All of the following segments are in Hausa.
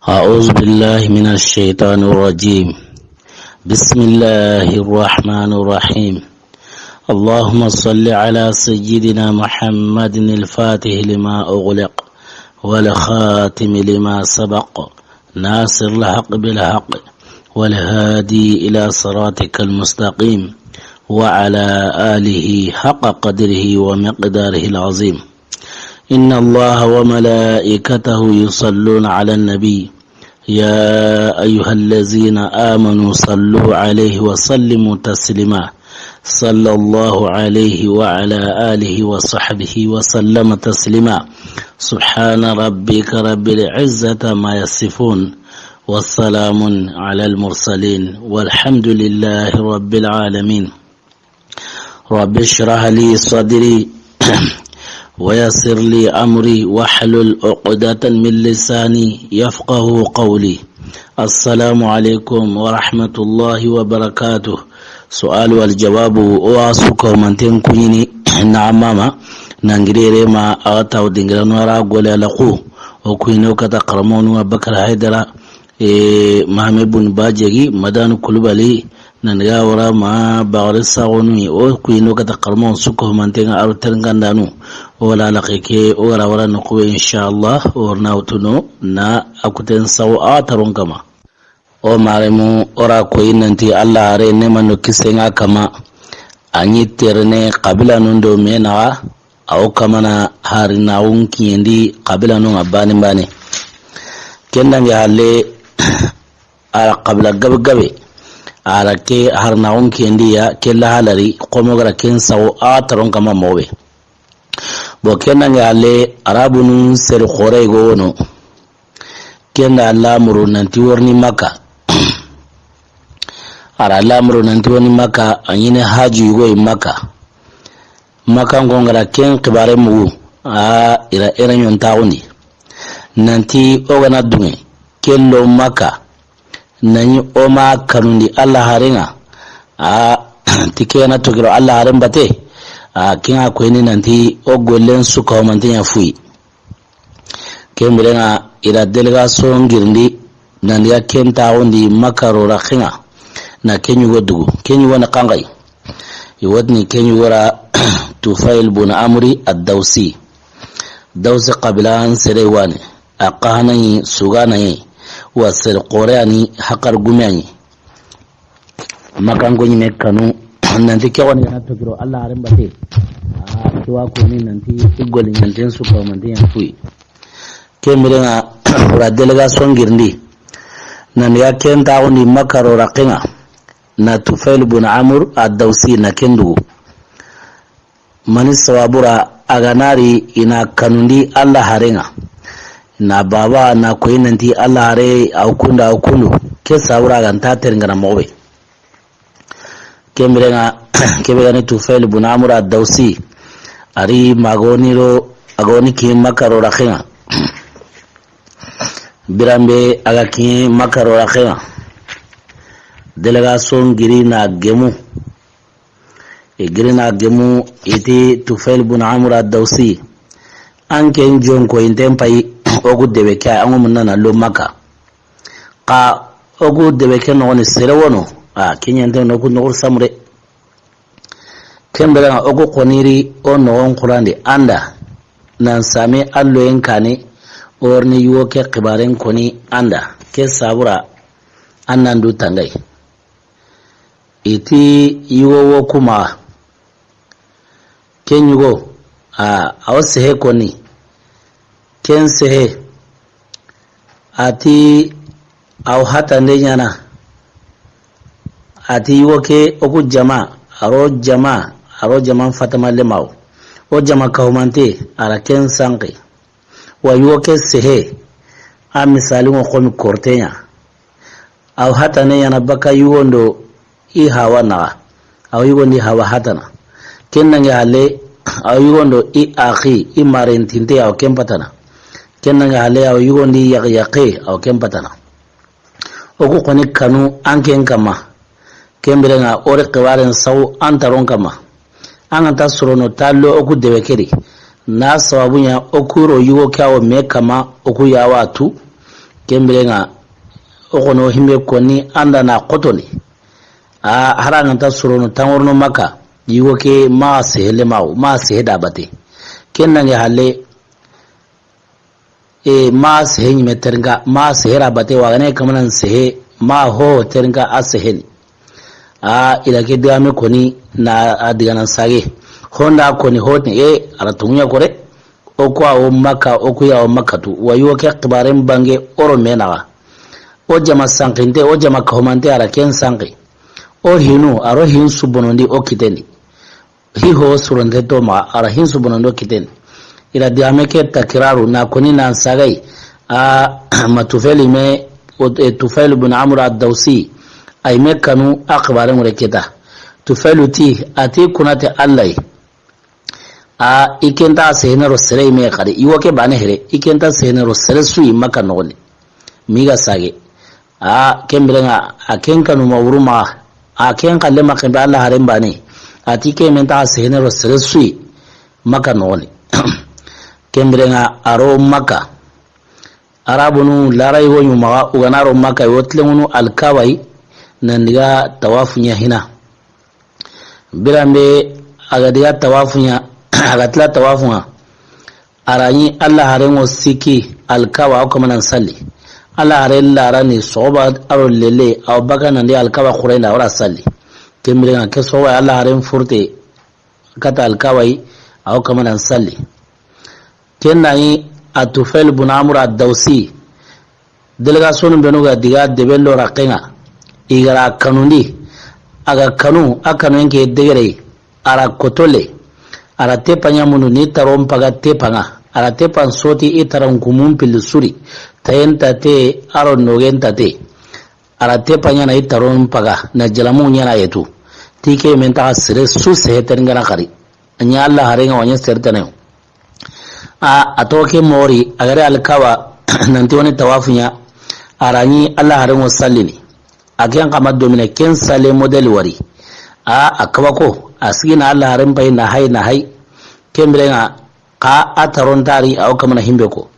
أعوذ بالله من الشيطان الرجيم. بسم الله الرحمن الرحيم. اللهم صل على سيدنا محمد الفاتح لما أغلق والخاتم لما سبق ناصر الحق بالحق والهادي إلى صراطك المستقيم وعلى آله حق قدره ومقداره العظيم. إن الله وملائكته يصلون على النبي يا أيها الذين آمنوا صلوا عليه وسلموا تسليما صلى الله عليه وعلى آله وصحبه وسلم تسليما. سبحان ربك رب العزة ما يصفون والسلام على المرسلين والحمد لله رب العالمين. رب اشرح لي صدري ويسر لي أمري واحلل عقدة من لساني يفقه قولي. السلام عليكم ورحمة الله وبركاته. سؤال والجواب واسوكو من تنكويني نعماما نانجريري ما أغتاو دنجرانو راقولي لقو وكوينو كتقرمون وبكر هيدرا محمد بن باجي مدان كلبالي nangawara ma bagare sagoni o kuino kata qarmon suko mantenga aru terngandanu wala laqike wala wala nqwe inshallah orna utuno na akuten saw atarun kama o maremu ora ko inanti Allah are ne manu kisenga kama anyi terne qabila nundo mena au kama na harina unki ndi qabila nu abani bani kenna ya halle ala qabila gabe arake harnaun kendiya kella halari komogara kensawo ataron kama mobe bo kenna ngale arabun ser khore gono kenna lamuru nanti warni maka ara lamuru nanti warni maka anyine haji go maka ngongara ken kibare mu ira nyon tawni nanti ogana dunge kello maka nani oma kanundi Allah haringa tikena togiro Allah harin bate kinga kweni nanti ogollen suka mantinya fui kemirenga ira delegation girndi nandi ya kenta ondi makaro rakhinga na kenyu godugo kenyu wana kangai iwadni kenyu wara Tufail bun Amri ad-Dawsi dawsi qabilan serewani aqahani suganayi wasir qoreani hakar gumani makango ni mekanu nanti kewani na tokiro Allah harin bate tuwa ko ni nanti igol nyanten su ko man den fui kemirena ra delegation girndi nan ya kenta woni makaro raqinga na Tufail bun Amr ad-Dawsi na kendu mani sawabura aganari ina kanundi Allah haringa na baba na koyi nanti Allah re aukunda aukundu ke saura ganta terngana mobe kemirenga kebegani Tufail bun Amr ad-Dawsi ari agoni ki makaro rakhinga birambe aga ki makaro rakhinga delegation girina gemu iti Tufail bun Amr ad-Dawsi anke njon ko intempai ogu debe ka angu munana lo maka ka ogu debe ke no ni sere wono kenya nden no ku no samre kembera ogu koniri ono on qurande anda nan same allo en kane orni yuwo ke qibaren koni anda ke sabura annan du tangai iti yuwo kuma kenyugo awse he koni kense ati au hata ndenyana ati woke oku aro jama fatama lemau o jama kahumante ara ken sanqi wa yoke sehe a misali ngo komi kortenya au hata ndenyana baka yuwondo I hawa na au yuwondi hawa hatana kenna ngale au yuwondo I akhi I marentinte au kempatana kenna ngale au yugondi yaqe au kempatana oku koni kanu anken kama kemberenga ore qawaren saw antaron kama anta surono tallo oku dewekeri na sababunya okuro yugo kawo me kama oku yawatu kembirenga okono himbe koni anda na kotoni haranga ta surono tangorno maka yiwo ke ma sehele ma seheda bate kennange halle ma sehe nyime teringa ma sehera bate wagane kamanan sehe ma ho teringa aseheni ila ke digame koni na adiganan sage honda koni hotni aratunya kore okwa o maka okuya o makatu wayo ke qibaren bange oro menawa o jama sankinte o jama kahomante ara ken sanki o hinu aro hin subonondi o kiteni hi ho suronde to ma ara hin subonondo kiteni ila diame ke takiraru na koni na sagai matufeli me Tufail ibn Amr ad-Dawsi ay mekanu aqbaren reketa Tufailu ti ati kunate allai ikenta sehenero sere me kare iwoke bane here ikenta sehenero sere sui maka noli miga sage kembirenga akenka no mawruma akenka le makembe Allah haren bane atike menta sehenero sere sui maka noli kembirenga aro maka arabunu larai wonyu mawa uganaro maka yotlengunu alkawai nandiga tawafunya hina birambe agadiga tawafunya agatla tawafunya arani Allah harengo siki alkawa au kama salli Allah haren larani soba aro lele au baka nandi alkawa khuraina wala salli kembirenga kesowa Allah haren furte kata alkawai au kama salli kenai Tufail ibn Amr ad-Dawsi delegation benuga diga debello rakenga igara kanundi aga kanu akanu nke degere ara kotole ara tepanya munu ni tarom paga tepanga ara tepan soti itaran kumun pilusuri tayenta te aro nogenta te ara tepanya na itaron paga na jalamu nyana yetu tike menta sire su sehetengana kari anya Allah harenga wanya sertane atoke mori agare alkawa nanti wani tawafunya arani Allah harengo sallini akian kama domine ken sale model wari akawa ko asigina Allah haren bai na hai kembrenga ka ataron tari au kama na himbe ko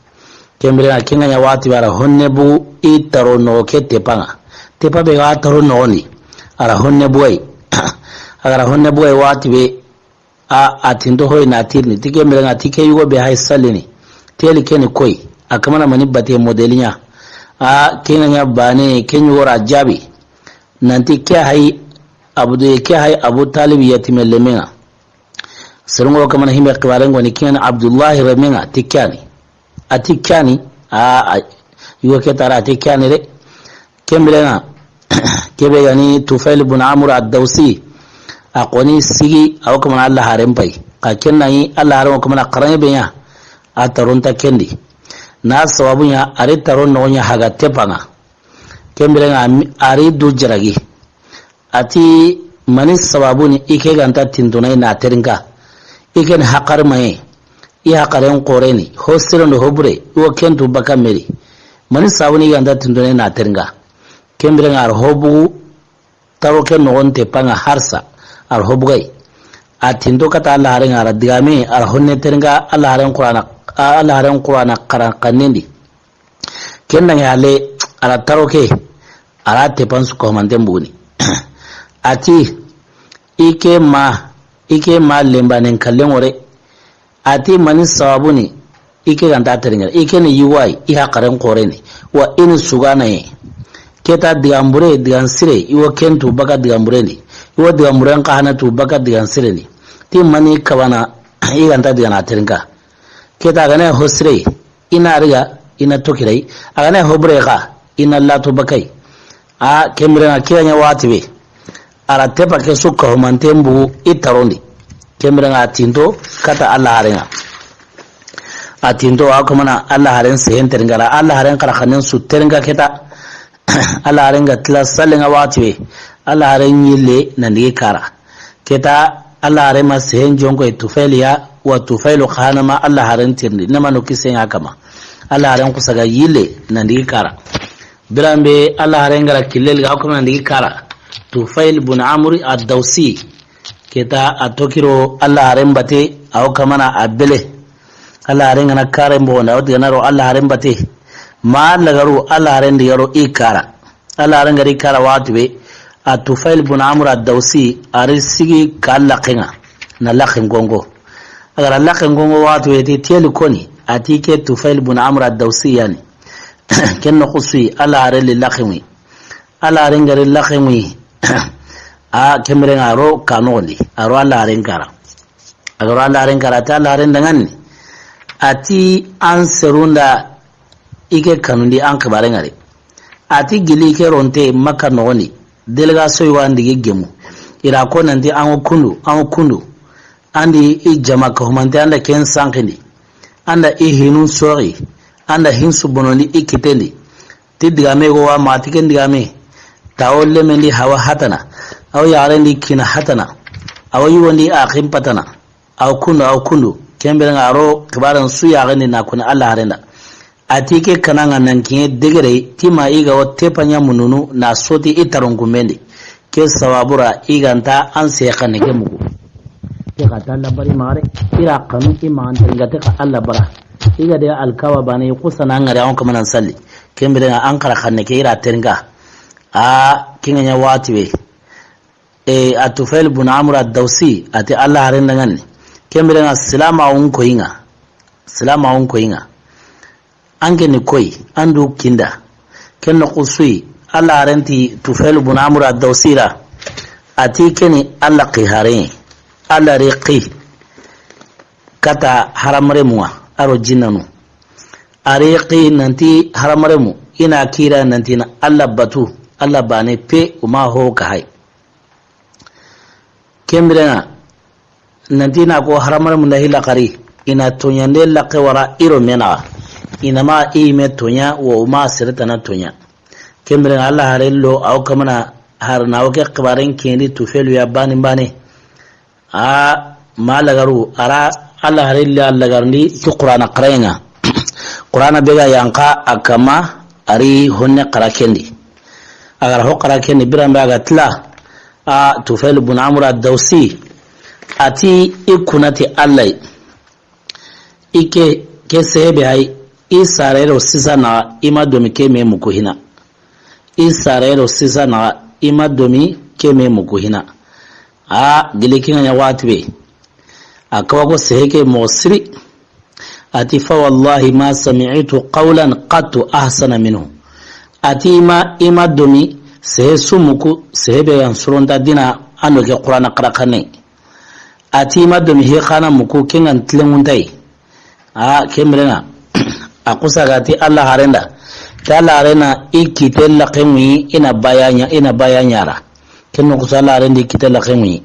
kembrenga kinga nya wati bara honne bu itaro no ke tepanga tepa be ga taro no ni ara honne buai agara honne buai wati be atindo hoy na tirni tike mrenga tike yugo be hay salini teli ken koy akama na mani bate modelinya kinga nya bane kenyu wora jabi nanti ke hay abu talib yatime lemena serungo kama himbe kibarengo ni kina Abdullah remenga tikani atikani yugo ke tara tikani re kembelena kebe yani Tufail ibn Amr ad-Dawsi aqoni sigi aw kama Allah haren bai ka kenna yi Allah haren kama qarane benya ataronta kendi na sawabunya are taron no nya haga tepanga kembelena ari du jaragi ati mani sababuni ike ganta tindunai na teringa iken haqar mai i haqaren qoreni hosiran do hobre wo kentu baka meri mani sabuni ganta tindunai na teringa kembelena ar hobu taro ken no onte panga harsa ar hobugai atindo kata Allah haren ara digame ar honne teringa Allah haren qur'ana qaran kanindi kenna yale ara taroke ara tepansu ko manden buni ati ike ma lembanen kallen ore ati mani sabuni ike ganta teringa ike ne yuwai iha qaran qoreni wa in sugana ye keta digambure digansire iwo kentu baka digambure ni iwo digamburen kahanatu baka digansire ni ti mani kabana iganta digana teringa keta gane hosre ina riga ina tokirai agane hobre ka ina latu bakai kemrena kiranya watibe ara tepa ke sukka humantembu itarondi kemrena atindo kata Allah harenga atindo akamana Allah haren sehen teringara Allah haren kala khanen su teringa keta Allah harenga tla salenga watibe Allah haren yille nandi kara keta Allah haren ma sehen jongo Tufailia wa Tufailu khanama Allah haren tirni namano kisen akama Allah haren kusaga yille nandi kara birambe Allah haren gara kilel ga akama nandi kara Tufail ibn Amr ad-Dawsi keta atokiro Allah haren bate aw kamana abele Allah haren na kare mbo na wadi ganaro Allah haren bate ma lagaru Allah ren digaro ikara Allah ren gari kara watube Tufail ibn Amr ad-Dawsi arisigi kallaqinga na laqin gongo agar laqin gongo watube ti teli koni atike Tufail ibn Amr ad-Dawsi yani ken no khusui Allah ren laqinwi Allah ren gari laqinwi kemren aro kanoli aro Allah ren kara agar Allah ren kara ta Allah ren dangan ati an serunda ike kanundi an kabare ngare ati gili ke ronte maka noni delga soywa ndigi gemu ira ko nanti an kundu andi i jama ko mante anda ken sankindi anda i hinu sori anda hinsu bononi ikitendi tidiga me go wa matiken diga me tawolle mendi hawa hatana aw yarendi kina hatana aw yiwondi akhim patana aw kundu kembere ngaro kibaran su yagani na kuna Allah harenda atike kananga nankiye degere tima iga wotte panya mununu na soti itarungumende ke sawabura iganta an se kanake mugo ke kata labari mare ira kanu iman ngate ka Allah bara iga de alkawa bane kusana ngare an kuma nan salli kembere an kara kanake ira tenga kinganya watiwe Tufail ibn Amr ad-Dawsi ati Allah harenda ngani kembere na salama unko inga ange ni koi andu kinda kenno qusui Allah renti Tufail ibn Amr ad-Dawsira ati keni Allah qihare Allah riqi kata haramare muwa aro jinnanu ariqi nanti haramare mu ina kira nanti na Allah batu Allah bane pe uma ho kai kembere nanti na ko haramar mun dahi laqari ina tonya ne laqe wara iro mena ina ma ime tonya wa ma sirta na tonya kemre Allah harello aw kamana har na wake qibaren kendi Tufail ya bani ma lagaru ara Allah harello Allah garni to Qur'ana qarayna Qur'ana bega yanka akama ari honne qarakendi agar ho qarakendi biramba ga tla Tufail ibn Amr ad-Dawsi ati ikunati Allah ike ke sebe hay isarero sisa na imadomi ke me mukuhina isarero sisa na imadomi ke me mukuhina gilikin ya watbe akawa ko seheke mosri ati fa wallahi ma sami'tu qawlan qattu ahsana minhu ati ma imadomi sehe sumuku sehebe yansuronda dina anoke Qur'ana qarakane ati madomi he khana muku kengan tlenguntai kemrena akusa gati Allah harenda ta Allah harena ikitel laqemi ina bayanyara kenno kusa Allah harenda ikitel laqemi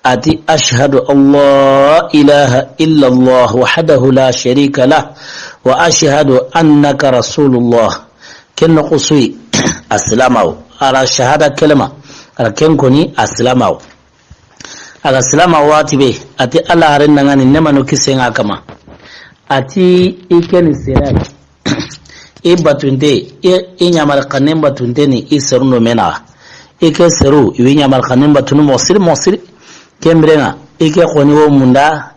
ati ashhadu Allah ilaha illa Allah wahdahu la sharika lah wa ashhadu annaka rasulullah kenno kusui aslamaw ara shahada kalma ara kenkoni aslamaw aga salama watibe ati Allah harin ngani nemano kisenga kama ati ikeni serai batunde nyamar kanem batunde ni iseruno mena ike seru nyamar kanem batunu mosiri kembrenga ike koni wo munda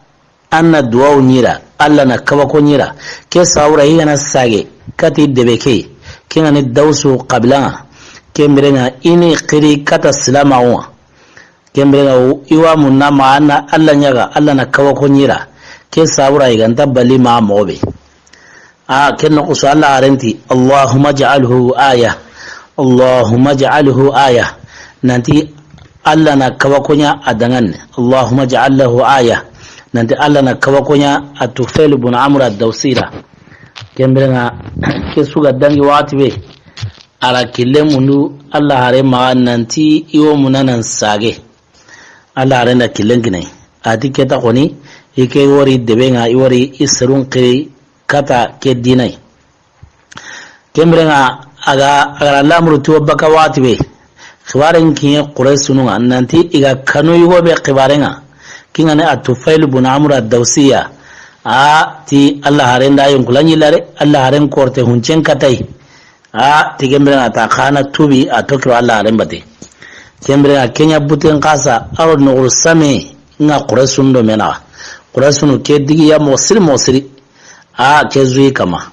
anna duwa nyira Allah na kawa ko nyira ke saura yana sage kati debeke kinga ni dawsu qabla kembrenga ini qiri kata salama wa kembrenga iwa munna maana Allah nyaga Allah na kawa ko nyira ke saura iganta bali ma mobe kenno ko Allah arenti Allahumma ja'alhu aya nanti Allah na kawa konya adangan Allahumma ja'alhu aya nanti Allah na kawa konya Tufail ibn Amr ad-Dawsira kembrenga ke suga dangi watibe ara kille mundu Allah hare ma nanti iwo munanan sage Allah hare na killen ginai atiketa koni ike wori debenga iwori isrun qiri kata ke dinai kembrenga aga lamru to baka watibe khibaren kiye quraysunu annanti iga kanu yugo be khibarenga kinga ne Tufail ibn Amr ad-Dawsiya ti Allah haren da yin kulanyi lare Allah haren korte huncen katai ti kembrenga ta khana tubi atokro Allah haren bate kembrenga kenya buten kasa aro no ursame nga quraysun do mena quraysunu ke digi ya mosiri ke zui kama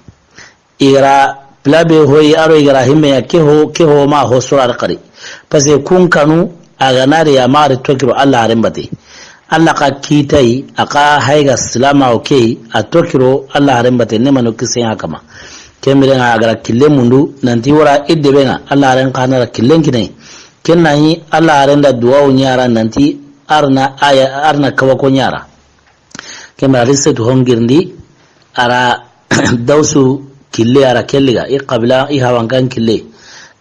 ira plabe hoyi aro igara himme ya keho ma ho surar qari parce kun kanu aganari ya mari tokiro Allah harembate Allah ka kitai aka haiga salama okay a tokiro Allah harembate ne manu kisen hakama kemire na agara kille mundu nanti wara idde bena Allah haren kana killen kinai kennayi Allah harenda duwa nyara nanti arna kawako nyara kemra risetu hongirndi ara dawsu kille ara kelliga i qabla i hawankan kille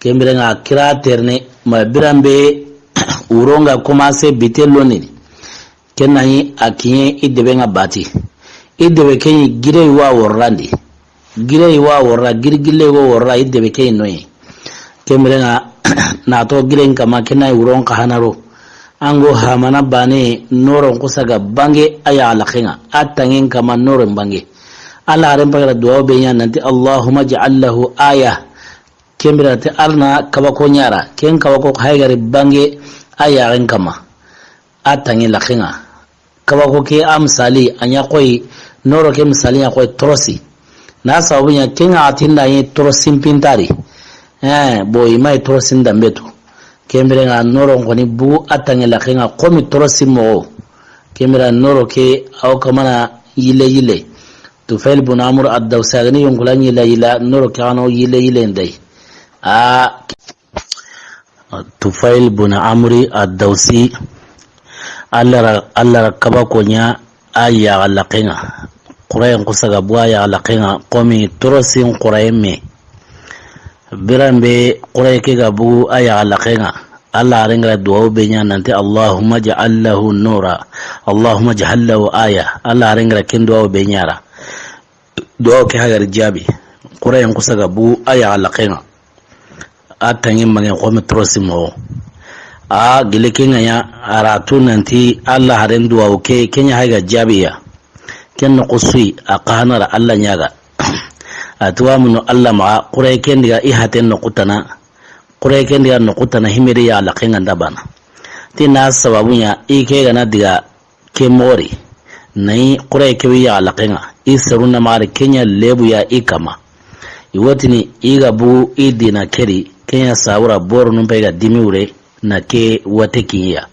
kemre nga kira terne ma birambe uronga commencer bitello ni kenayi akiye idebe nga bati idebe kay gire wa worrandi gire wa worra girgille go worra idebe kay noyi kemre nga na to gire kama kenayi uronka hanaro ango hamana bane noron kusaga bange aya alakinga atangen kama noron bange ala haren bagara duwa benya nanti Allahumma ja'al lahu aya kembira te arna kabako nyara ken kabako haygari bange aya ren kama atangen lakinga kabako ke amsali anya koy noro ke misali nya koy trosi na sabunya kenga atinda yi trosin pintari boy mai trosin dambeto kembere nga noro ngoni bu atange lakinga komi trosin mo kembira noro ke au kamana yile Tufail bin Amr ad-Dawsani yongulan yila noro kano yile ndai Tufail bin Amr ad-Dawsi Allah kabako nya aya lakinga qurayan kusaga buaya lakinga komi trosin qurayme birambe quray ke gabu aya lakinga Allah ringa duwa benya nanti Allahumma ja'al lahu nura Allahumma ja'al lahu aya Allah ringa kin duwa benyara duwa ke hagar jabi qurayan kusaga bu aya lakinga atangin mange komi trosin mo gile kenya ya aratu nanti Allah harin duwa ke kenya hagar jabiya kenno qusui aqahanara Allah nyaga atuwa muno Allah ma quray kendiga ihaten no kutana quray kendiga no kutana himiri ya lakinga ndabana tina sababunya ike gana diga kemori nai quray kewi ya lakinga isaruna mari kenya lebu ya ikama iwotini iga bu idina keri kenya sawura boru numpega dimiure na ke watekiya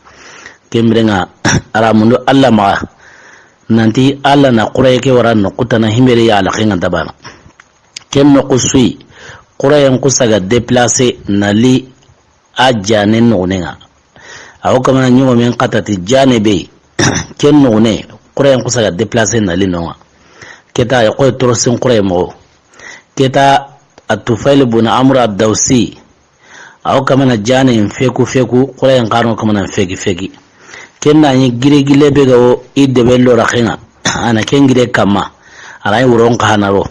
kemrenga aramundo Allah ma nanti Allah na quray ke waran no kutana himiri ya lakinga ndabana kenno kusui qurayan kusaga déplacer nali ajane nonenga aw kama nyugo men qatati janebe kenno ne qurayan kusaga déplacer nali nonga keta ko trosin quraymo keta Tufail bin Amr ad-Dawsi aw kama na jane feku qurayan qaro kama na feki kenna ni gire bega o idebe lo rakhinga ana kengire kama alay wuron kanaro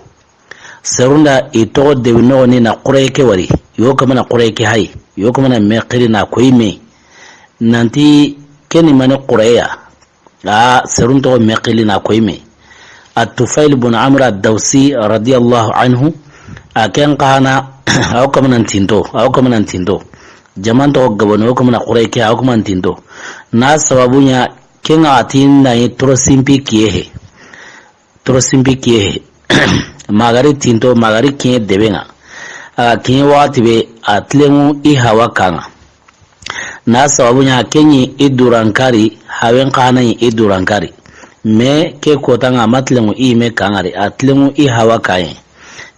serunda ito de no ni na qurayke wari yo kama na qurayke hay yo kama na meqiri na koyme nanti keni mane quraya serunto meqili na koyme Tufail bin Amr ad-Dawsi radiyallahu anhu akan kana aw kama nan tindo jaman to gabano yo kama na qurayke aw kama tindo na sababunya kenga atin na trosimpi kiyehe magari tinto magari kiye debenga kiye wati be atlemu i hawa kanga na sababunya kenyi idurankari hawen kana idurankari me ke kotanga matlemu i me kangari atlemu i hawa kaye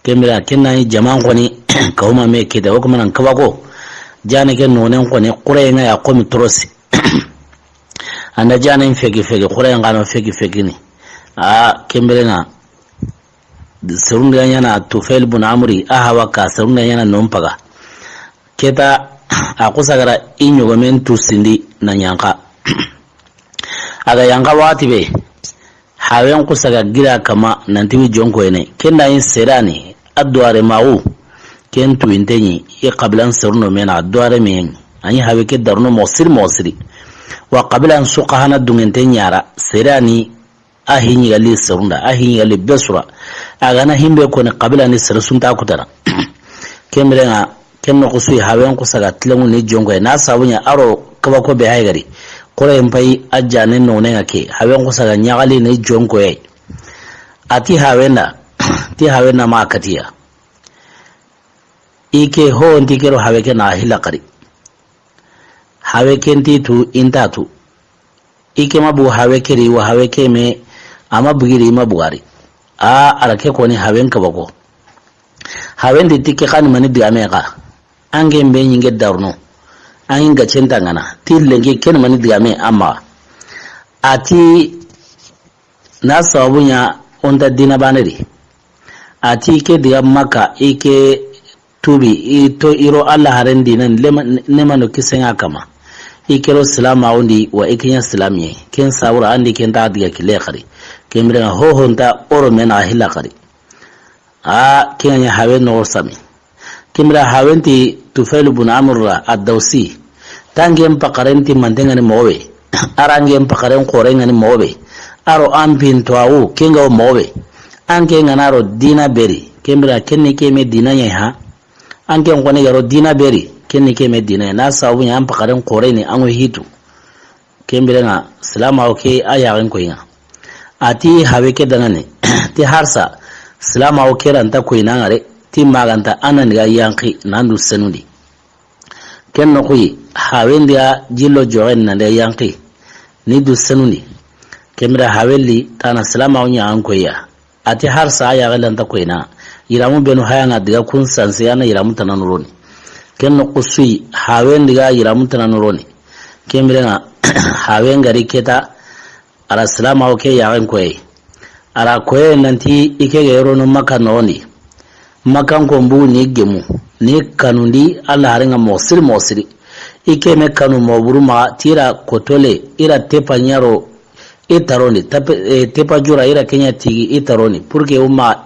kemira kenna jaman koni kauma me ke da kuma nan kabako jane ke nonen koni qurayna ya qomi trosi anda jane fegi qurayna ngano fegi ni kemira serunda yana Tufail bin Amri ahawa ka serunda yana nompaga keta akusagara inyogo men tusindi na nyanka aga yanka wati be hawen kusaga gira kama nantiwi jonko ene kenda yin serani adduare mawu ken tuintenyi e qablan serno mena adduare men ani hawe ke darno mosiri wa qablan suqahana dungentenyara serani ahinyi gali serunda ahinyi gali besura agana himbe ko ne qabila ni sarasunta kutara kemrenga kenno kusui hawen kusaga tlengu ni jongo na sabunya aro kaba ko be haygari kore mpai ajane no ne ngake hawen kusaga nyagali ni jongo ati hawena ti hawena makatiya ike ho ndikero hawe ke na hilakari hawe kenti tu intatu ike mabu hawe keri wa hawe ke me ama bugiri mabugari arake ko ni hawen ka bako hawen di tike kan mani diame ka ange mbe nyinge darno an ga centa ngana tillenge ken mani diame amma ati na sabunya onda dina banari ati ke diga maka ike tubi ito iro Allah haren dinan nemano kisenga kama ikero salama undi wa ikinya salamiye ken sawura andi ken ta diga kile khari kemira ho honta oro mena hila khari kenya hawen no sami kemira hawenti Tufail ibn Amr ad-Dawsi tangem pakarenti mandengani mowe arangem pakaren korengani mowe aro ampin toawu kenga mowe anke nganaro dina beri kemira kenni keme dina nya anke ngone yaro dina beri kenni keme dina na sawu nya am pakaren koreni anwo hitu kemira na salama oke ayawen koyinga ati haweke dangane ti harsa salama oke ranta koyina ngare ti maganta anan ga yanki nandu senundi kenno kuyi hawendia jillo joen nande yanki ni du senundi kemira haweli tana salama onya ankoya ati harsa ayawen ta koyina iramu benu hayanga diga kun sansiyana iramu tananuroni kenno kusui hawendiga iramu tananuroni kemira na hawen gari keta ara salama oke yawen koye ara koye nanti ike gero no makanoni makan kombu ni gemu ni kanundi Allah haringa mosiri ike me kanu moburuma tira kotole ira tepa nyaro itaroni tepa jura ira kenya tigi itaroni purke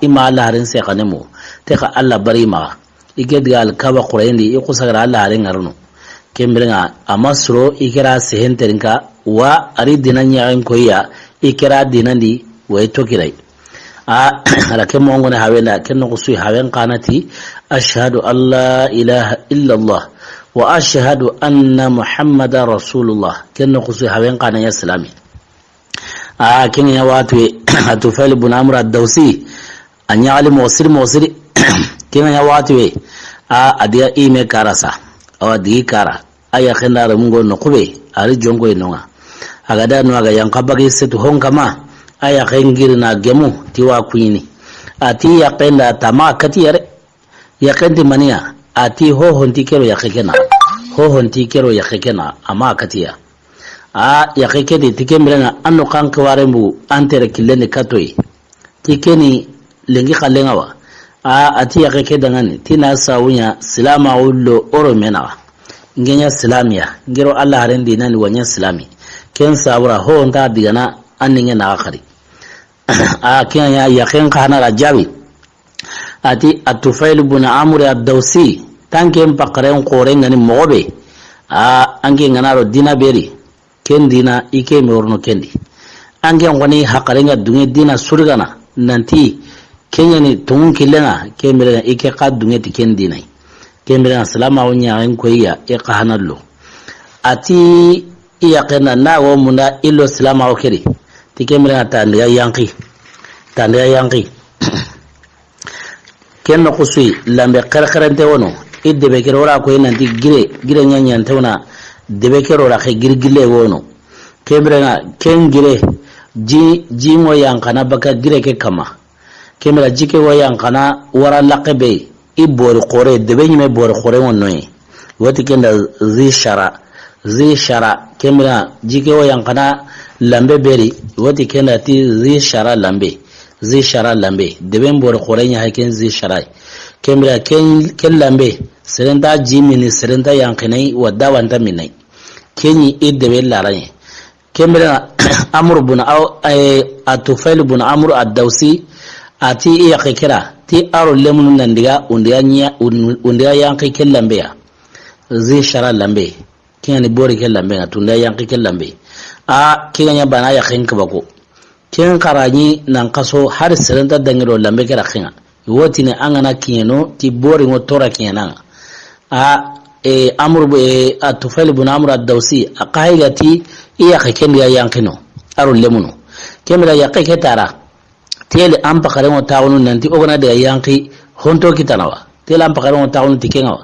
ima Allah harin se kanemu teka Allah barima ike digal kaba qurayndi ikusagara Allah harin arno kembiringa amasro ikira sehenterinka wa ari dinanya koya ikira dinandi wa tokirai ala kemo ngone hawena kenno kusui hawen kanati ashhadu alla ilaha illa Allah wa ashhadu anna muhammadar rasulullah kenno kusui hawen kana ya islami kenya watu Tufail ibn Amr ad-Dawsi anya ali mosiri kenya watu adia ime karasa awadi kara aya khendara mungo no kube ari jongo enonga agada no aga yankabagi setu honkama aya khengir na gemu tiwa kuini ati yakenda tama kati yare yakendi mania ati ho honti kero yakekena ama katiya yakekedi tikemrena anno kankwarembu antere kilene katoi tikeni lengi khalengawa ati yakekeda ngani tina sawunya silama ullo oro menawa ngenya silamiya ngero Allah harendi nani wanya silami ken sawura ho nda digana anninge na akhari kenya yaken kana rajabi ati Tufail ibn Amr ad-Dawsi tankem pakaren qorengani mobe ange nganaro dina beri ken dina ike morno kendi ange ngoni hakarenga dunge dina surgana nanti kenya ni tungun kilenga kemere ike kadunge tiken dinai kemere salama wonya en koya e qahanallo ati iyaqena nawo munda illo salama okeri tikemere tandiya yanqi kenno kusui lambe qarqarante wono idde be kero ra ko nanti gire nyanya tawna debe kero ra khe girgile wono kemere na ken gire ji mo yankana baka gire ke kama kemera jike wo yankana wara laqabe ibor qore debe nyime bor qore wonno wati kenda zi shara kemera jike wo yankana lambe beri wati kenda ti zi shara lambe debe bor qore nya haken zi shara kemera ken lambe serenda jimini serenda yankanai wadda wanta minai kenyi idebe laranye kemera amr bun Tufail ibn Amr ad-Dawsi ati iya kekera ti aro lemun nandiga undiya yanki kellambe ya zi shara lambe kenya ni bori kellambe na tunda yanki kellambe kenya nya bana ya khenka bako ken karani nan kaso har serenta dangiro lambe kera khenga woti ne angana kieno ti bori ngo tora kiena Tufail ibn Amr ad-Dawsi aqaigati iya kekendiya yankino aro lemuno kemira yakeketara tele ampa kare mo tawunu nanti ogana de yanki honto kitanawa telam pakaron taun tikenga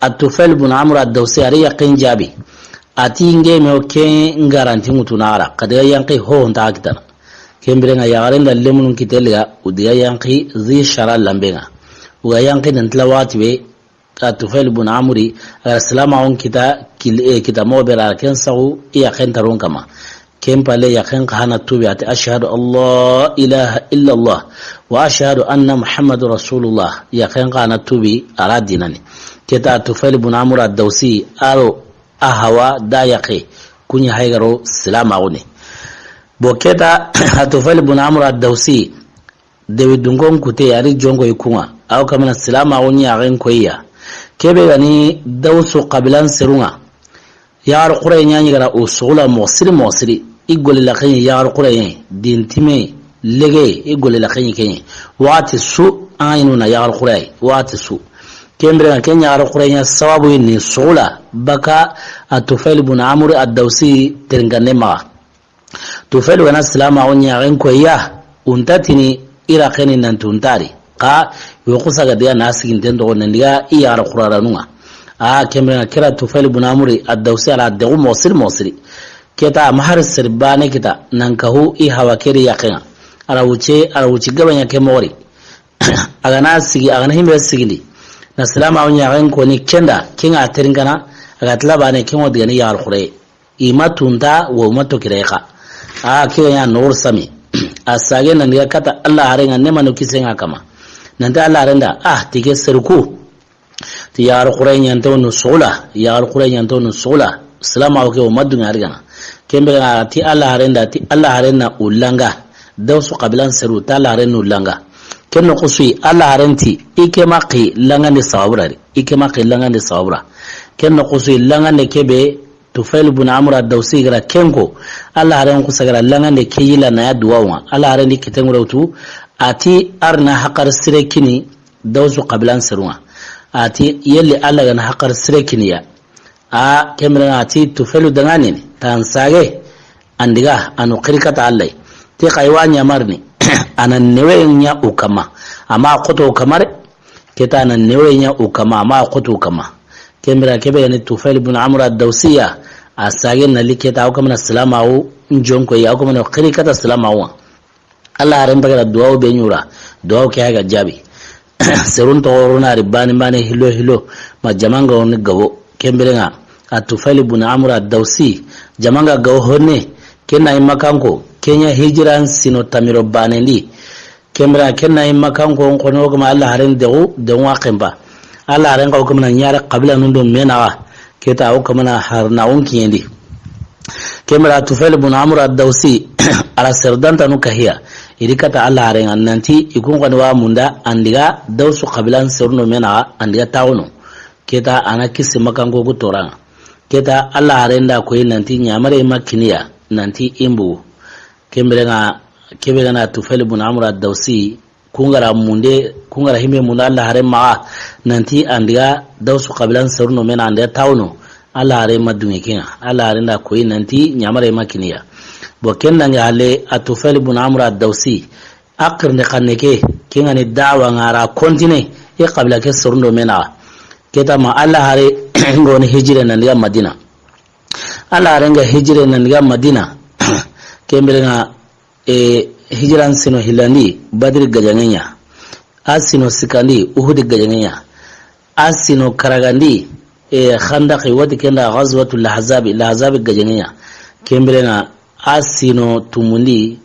At-Tufail ibn Amr ad-Dawsi ari yaqin jabi ati nge me ke ngaranti mutunara kada yanqi ho honta kitana kembere nga yaren da lemun kitelga udiya yanqi zi shara lambenga uga yanqi dan tlawati be At-Tufail ibn Amri salama on kita mobera ken sawu yaqin taron kama kempale yaqin kahana tubi ati ashhadu Allah ilaha illa Allah wa ashhadu anna Muhammadur Rasulullah yaqin kahana tubi aradinani keta At-Tufail ibn Amr ad-Dawsi aro ahawa da yaqi kunya haygaro salama one bo keta At-Tufail ibn Amr ad-Dawsi dewi dungon kute yari jongo ikunga aw kamana salama oni yaqin koyya kebe gani dawsu qabilan sirunga yar quraynya ngara usula mosiri igol la kany yar quraynya dintime lege igol la kany kany wati su aynuna yar quray wati su kembere kenya yar quraynya sababu ni sula baka At-Tufail ibn Amr ad-Dawsi terngane ma Tufail wana salama onya ren ko ya untatini ira kany nan tuntari ka yokusa ga dia nasigin tendo nandiga iyar quraranunga kembere kira Tufail ibn Amr ad-Dawsi ala dawu mosiri keta mahar sirbane kita nankahu i hawakiri yaqina ara wuce gabanya ke mori aga nasigi aga himbe sigili na salama on yaqin ko ni kenda kinga teringana aga tlabane kingo digani yar khore imatunda wa umato kireka kiya nur sami asage nan ga kata Allah harenga ne manu kisenga kama nan ta Allah renda tige sirku ti yar khore nyanto no sula yar khore nyanto no sula salama o ke umaddu ngarigana kembe ti Allah harena ulanga dawsu qabilan siru ta Allah harena ulanga kenno qusui Allah harenti ike maqi langa ni sawabra kenno qusui langa ne kebe Tufail ibn Amr ad-Dawsi gara kenko Allah haren kusagara langa ne kiyila na ya duwawa Allah hareni kitengurautu ati arna haqar sirekini dawsu qabilan sirunga ati yelli Allah gana haqar sirekini ya kemre ati Tufail dangani tan sage andiga anu qirikata allai ti qaywanya marni anan newenya ukama ama qoto kamar keta anan newenya ukama ama qoto kama kemra kebe ni Tufail ibn Amr ad-Dawsiya asage naliketa au kama salama au njonko ya au kama qirikata salama au Allah haran bagara duwa be nyura duwa ke haga jabi serun to runa ribani mane hilo ma jamanga on gabo kemre nga At-Tufail ibn Amr ad-Dawsi jamanga gawhone kenna imakanko kenya hijran sino tamiro banendi kemra kenna imakanko kono kuma Allah haren de waqemba Allah haren ko kuma nyara qabila nundo menawa keta au kuma harna onki yendi kemra At-Tufail ibn Amr ad-Dawsi ala serdanta nukahiya irikata Allah haren annanti ikun konwa munda andiga dawsu qabilan serno menawa andiga tawno keta anakisi makanko gutoranga keta Allah harenda ko nanti nyamare makiniya nanti imbu kembere na Tufail ibn Amr ad-Dawsi kungara hime munda Allah haren ma nanti andiga dawsu qabilan sarno mena andiga tawno Allah haren madunge kinga Allah harenda ko nanti nyamare makiniya bo kenna ngale At-Tufail ibn Amr ad-Dawsi akir ne kanneke kinga ni da'wa ngara kontine e qabila ke sarno mena keta ma Allah hare ngoni hijire nan ga Madina Allah renga hijire nan ga Madina kembere na hijiran sino hilandi Badr gajangenya asino sikandi Uhud gajangenya asino karagandi khandaq wadi kenda ghazwatul lahzab gajangenya kembere na asino tumundi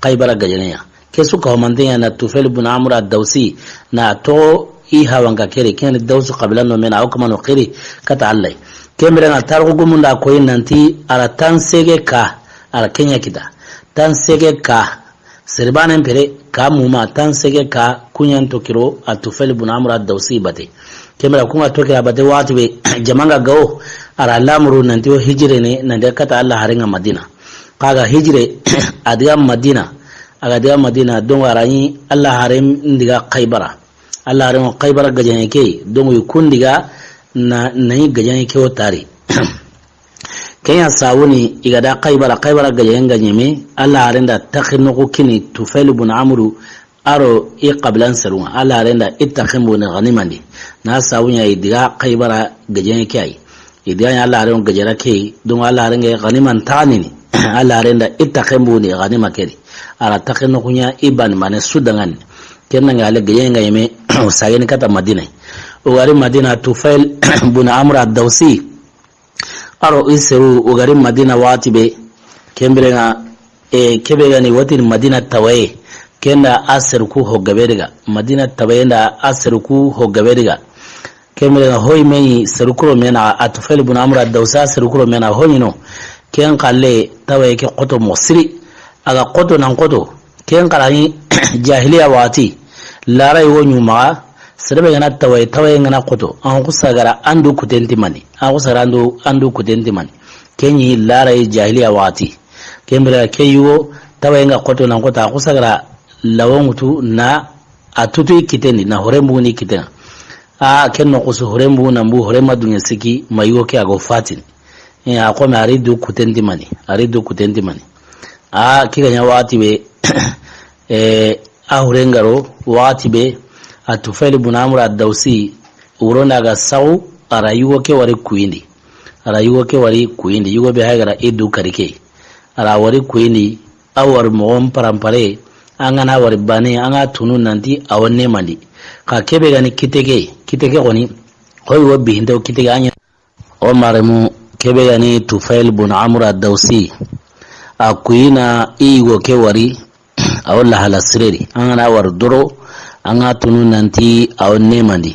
Khaybar gajangenya kesu ka mandenya na Tufail ibn Amr ad-Dawsi na to hawanga kere kene dawsu qabilan no mena akuma no qiri kata allai kemre na targo gumunda ko nanti ala tan sege ka ala kenya kita tan sege ka serbanen pere ka muma tan sege ka kunyan to kiro At-Tufail ibn Amr ad-Dawsi bate kemra kuma to kira bate watu be jamanga gawo ala lamru nanti o hijire ne nande kata Allah haringa Madina kaga hijire adiga Madina aga diga Madina don warani Allah harim ndiga Khaybara Allah harin Khaybar gajanye ke don yi kundiga na yi gajanye ke tare kenya sawuni igada Khaybar gajanye me Allah harin da takhinu kini Tufail ibn Amr aro i qablan sarun ala renda ittakhimbu na ghanimandi na sawunya idiga qaybara gajen kai idan Allah ran gajera kai don Allah ran ganiman tanini Allah ran da ittakhimbu ni ganima kedi ara takhinu kunya iban mane sudangan kenan ga le gajen ga yeme sayen kata Madina ugari Madina Tufail bun Amr ad-Dawsi aro isiru ugari Madina watibe kembrenga kebega ni watin Madina tawaye kenda asirku hoggabediga Madina tawaye da asirku hoggabediga kembrenga hoy mai sirkuro mena Tufail bun Amr ad-Dawsi sirkuro mena hoyino ken kalle tawaye ke qoto mosri aga qoto nan qoto ken kalani jahiliya wati larai wonyu ma sirbe gana tawaye ngana qoto an kusagara andu kutenti mani an kusagara andu kutenti mani kenyi larai jahiliya wati kembra keyo tawaye nga qoto nan qoto kusagara lawongutu na atutu kiteni na horembu ni kitena kenno kusu horembu na mbu horema dunya siki mayo ke ago fatin ya ko me aridu kutenti mani kiganya wati be ahurengaro wati be Tufail bun Amr ad-Dawsi urona ga sau arayuwa ke wari kuindi yugo be hagara edu karike ara wari kuindi awar mo parampare angana wari bane anga tunu nanti awanne mandi ka kebe gani kitege goni hoy wobi hindo kitege anya o maremu kebe gani Tufail bun Amr ad-Dawsi akuina igo ke wari awalla halasreri angana war duro anga tunu nanti awanne mandi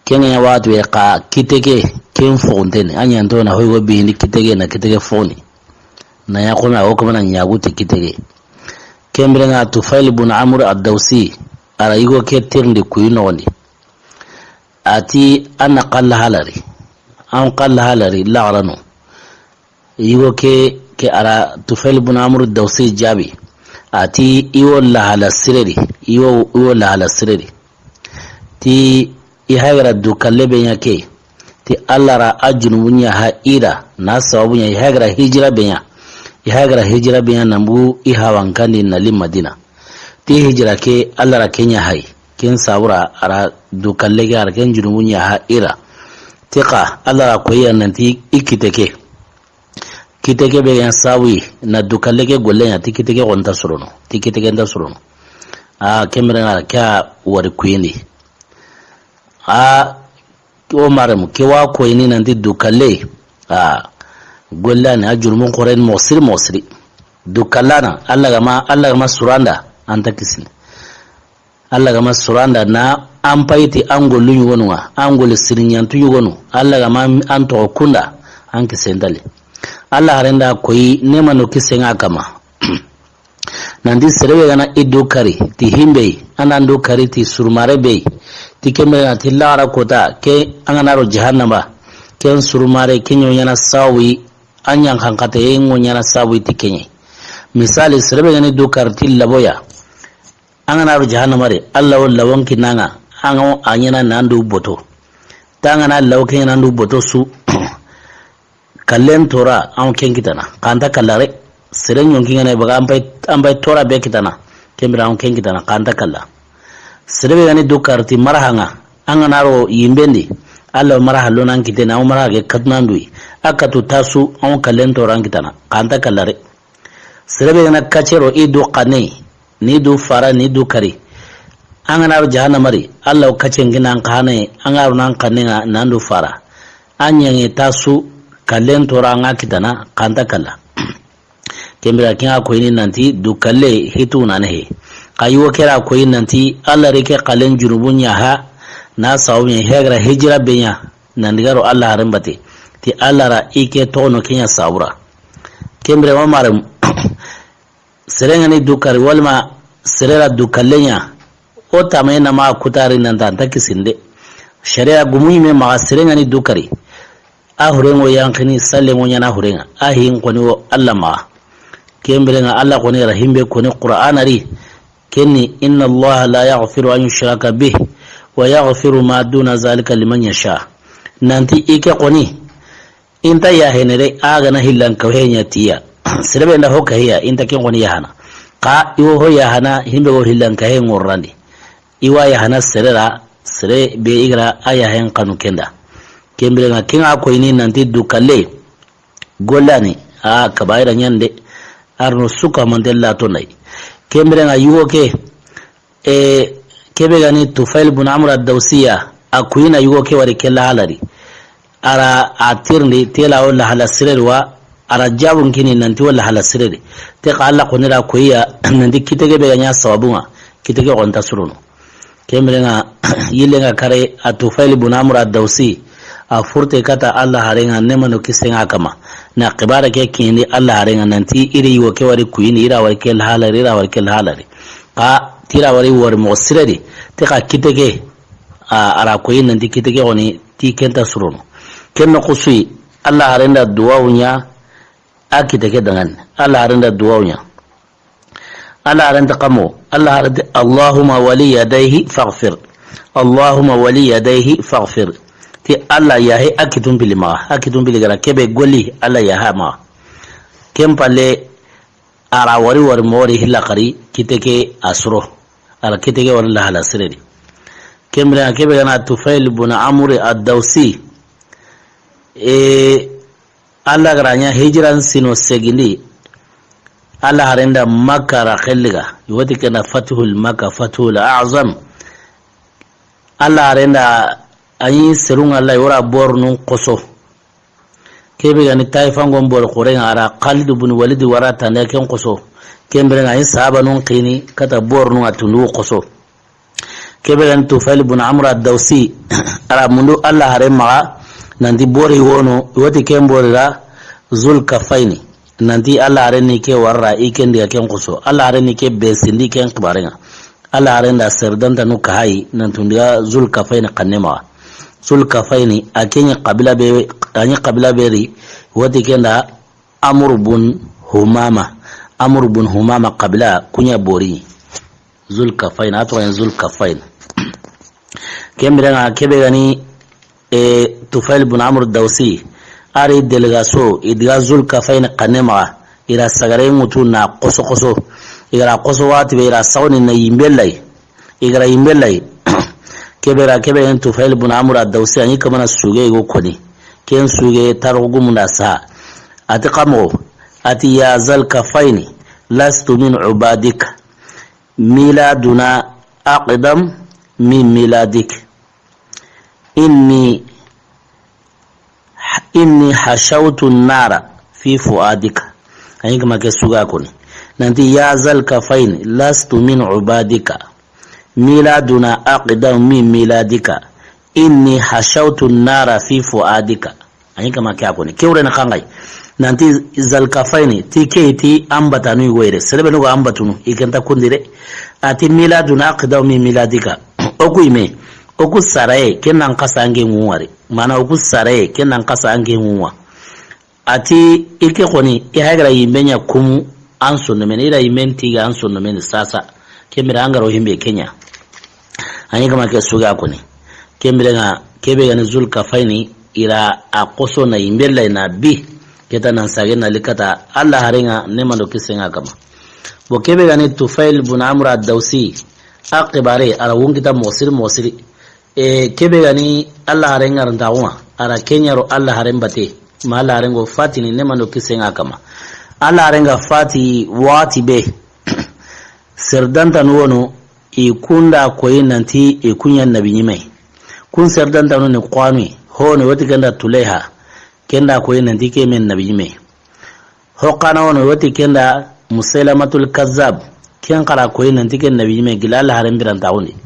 kenya watu ya ka kitege ken fontene anya ndo na hoy wobi hindi kitege foni na ya kona o kuma na nyaguti kitege kembrenga Tufail bun Amr ad-Dawsi ara yigo ke tirndi kuyino woni ati anna qalla halari la'ranu yigo ke ara Tufail bun Amr ad-Dawsi jabi ati iwo la hala sirri ti ihagara dukalle benya ke ti allara ajunu bunya haira na sawabunya ihagara hijira benya nambu ihawankani na Madina ti hijira ke allara kenya hai ken sabura ara dukalle ke ara ken junu bunya haira tika allara koyi nanti ikiteke benya sawi na dukalle ke gollenya ti kiteke gonta surono kemrenga kya wari kuyini o maremu ke wa koyini nanti dukalle gollani ajurmun qoren mosri dukallana Allah gama suranda anta kisin Allah gama suranda na an paiti an gollu yugonwa an gol sirinyantu yugonu Allah gama an to kunda an kisendale Allah harenda koyi nema no kisenga kama nandi serebe gana idukari ti himbe anando kari ti surmare be ti kemena ti lara kota ke anganaro jahannama ken surmare kenyo yana sawi anyan hankate yengo yana sawi ti kenye misali serebe gana idukari ti laboya anganaro jahannama re Allah wala wanki nanga ango anyana nandu boto tangana lawke nandu boto su kallen tora an kenkitana kanta kallare siren yonkin ne baga an bai tora be kitana kembira an kenkitana kanta kalla sirbe gani dukarti marhanga an ganaro yimbendi Allah marhallo nan kitena an marhage katnandui akatu tasu an kallen tora an kitana kanta kallare sirbe gana kacero idu qane ni du fara ni du kari an ganaro jahannamari Allah kacen ginan kane an garu nan kanninga nan du fara an yange tasu kallen tora nga kitana kanta kalla kembira kinga koyini nanti du kalle hitu nanahe kayiwo kera koyini nanti Allah reke kallen junubunya ha na sawunya hegra hijira benya nandigaro Allah harambate ti Allah ra ike tono kinya sabura kembira mamaram serengani du kari walma serera du kallenya o tamayna ma kutari nanda takisinde sharia gumuime ma serengani du kari ahurengo yankini sallengo nyana hurenga ahin koni wo Allah ma kembrenga Allah koni rahimbe koni Qur'anari kenni inna Allah la yaghfiru an yushraka bih wa yaghfiru ma duna zalika liman yasha nanti ike koni inta ya henere aga na hillan kawhenya tiya sirbe nda hoka hiya inta ken koni yahana ka iwo ho ya hana himbe go hillan ka hen ngorrandi iwa ya hana serera sere be igra aya hen kanu kenda kembere nga kinga ko ini nanti dukalle golani kabaira nyande arno suka mandella to nay kembere nga yugo ke kebe gani Tufail ibn Amr ad-Dawsiya akuina yugo ke wari kella halari ara atirni tela wala hala sirerwa ara jabun kini nanti wala hala sirere te qalla qonira kuya nanti kitege be ganya sawabunga kitege on tasruno kembere nga yilenga kare Tufail ibn Amr ad-Dawsi a furte kata Allah harenga nemano kisenga kama na qibara ke kini Allah harenga nanti iri yugo ke wari kuyini ira wari kel halari ka tira wari war mosiredi te ka kitege ara koyin nanti kitege oni ti kenta surono kenno kusui Allah harenda duwaunya akitege dangan Allah harenda duwaunya Allah harenda kamo Allah harenda Allahumma wali yadayhi faghfir Allahumma wali yadayhi faghfir ti Allah yahe akitun bili gara kebe goli Allah yaha ma kempale ara wari mori hilakari kitege asro ala kitege wala hala siredi kemre kebe gana Tufail ibn Amr ad-Dawsi Allah garanya hijran sino segindi Allah harenda Makka ra khelliga yoti kana fathul Makka fathul a'zam Allah harenda ayi serung Allah yora bornu qoso kebe gani taifangon bor qorenga ara Khalid ibn Walid warata ne ken qoso kembre ayi sahaba nun qini kata bornu atulu qoso kebe gani Tufail ibn Amr ad-Dawsi ara mundu Allah harema nanti bori wono woti kemborira Zulkafaini nanti Allah hareni ke warra ikendi ken qoso Allah hareni ke besindi ken kibarenga Allah harenda serdanta nu kai nantundiga Zulkafaini kannema Zulkafaini akenya kabila beri wati kenda Amr bun Humama kabila kunya bori Zulkafaini atwa Zulkafaini kembere kebe gani Tufail ibn Amr ad-Dawsi ari delegaso idga Zulkafaini kanema ira sagare mutu na qoso ira qoso wati be ira sawni na yimbelai kebera kebe Tufail ibn Amr ad-Dawsi ani kamana suge go koni ken suge tarugu munda sa atiqamo ati ya Zulkafaini lastu min ubadika miladuna aqdam min miladik inni hashawtu an-nara fi fuadika ani kama ke suga koni nanti ya Zulkafaini lastu min ubadika miladuna aqdam min miladika inni hashawtu an-nara fi fuadika ani kama kya koni kewre na kangai nanti Zulkafaini tiketi ambata nu goire serebe no ambatunu ikenta kundire ati miladuna aqdam min miladika okuime oku saraye kenan kasa ange nguware mana oku saraye kenan kasa ange nguwa ati ike koni ihagra yimenya kumu anso no menira yimenti ga anso no men sasa kemira angaro himbe Kenya ani kama ke suga koni kemira kebe ga Zulkafaini ira akoso na imbella na bi keta nan sage na likata Allah harenga nemando kisenga kama bo kebe ga Tufail ibn Amr ad-Dawsi aqibare ara wongita mosiri kebe ga Allah harenga randawa ara Kenya ro Allah harembate ma Allah harengo fatini nemando kisenga kama Allah harenga fati wati be serdanta nuwono ikunda koyi nanti ikunya nabi nyime kun serdanta no ne kwani hono wati kenda tuleha kenda koyi nanti ke men nabi nyime hokana wono wati kenda Musailamatul Kazzab ken kara koyi nanti ke nabi nyime gilal harambiran tawni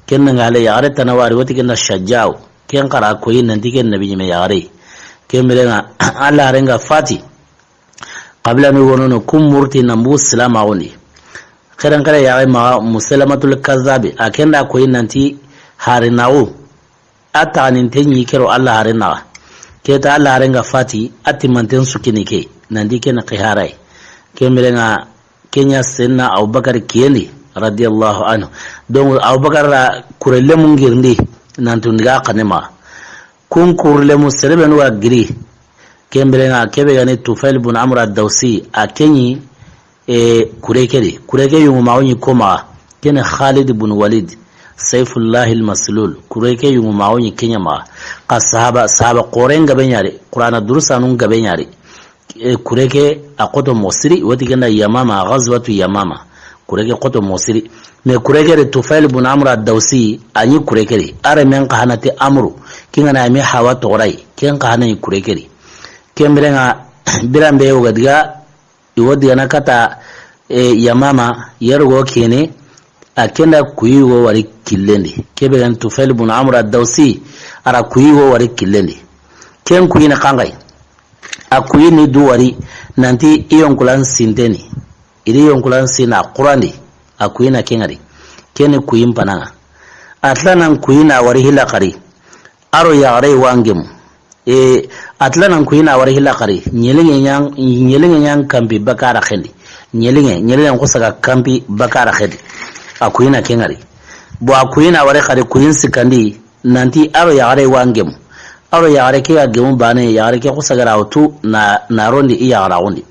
ken ngale yare tanawari wati kenda Shajjao ken kara koyi nanti ke nabi nyime yare ken melenga Allah harenga fati qabla mi wono kum murti nambu salama woni kiran kare ya ma Musailamatul Kazzabi akenda koyi nanti harinawo atanin tenyi kero Allah harina ke ta Allah harenga fati atimanten sukini ke nandi ke na qiharai ke mirenga Kenya senna Abubakar kiyeli radiyallahu anhu don Abubakar kurelle mun girndi nantu ndiga kanema kun kurle muselebe no giri ke mirenga kebe gani Tufail ibn Amr ad-Dawsi akenyi kureke yungu mauni koma kene Khalid ibn Walid Saifullah al-Maslul kureke yungu mauni kenya ma ka sahaba qoren gabe nyare Qur'ana durusanun gabe nyare kureke akoto Mosiri wati kenda Yamama ghazwatu Yamama kureke koto Mosiri me kureke re Tufail ibn Amr ad-Dawsi anyi kureke re are men ka hanati amru kinga na mi hawa torai ken ka hanan kureke re kembrenga birambe yogadiga iwodi na kata Yamama yargo kene akenda kuyiwo wari killendi kebe gan Tufail ibn Amr ad-Dawsi ara kuyiwo wari killendi ken kuyina kangai akuyi ni duwari nanti iyonkulan sinteni iri yonkulan sina Qur'ani akuyi na kengari kene kuyin pananga atlanan kuyina wari hilakari aro yagare wangemu atlanan kuyina wari hilakari nyelinge nyang kambi bakara khendi nyelinge kusaka kambi bakara khendi akuyi na kengari bo akuyi na wari kari kuyin sikandi nanti aro yagare wangemu aro yagare ke agemu bane yagare ke kusagara utu na rondi iyagara undi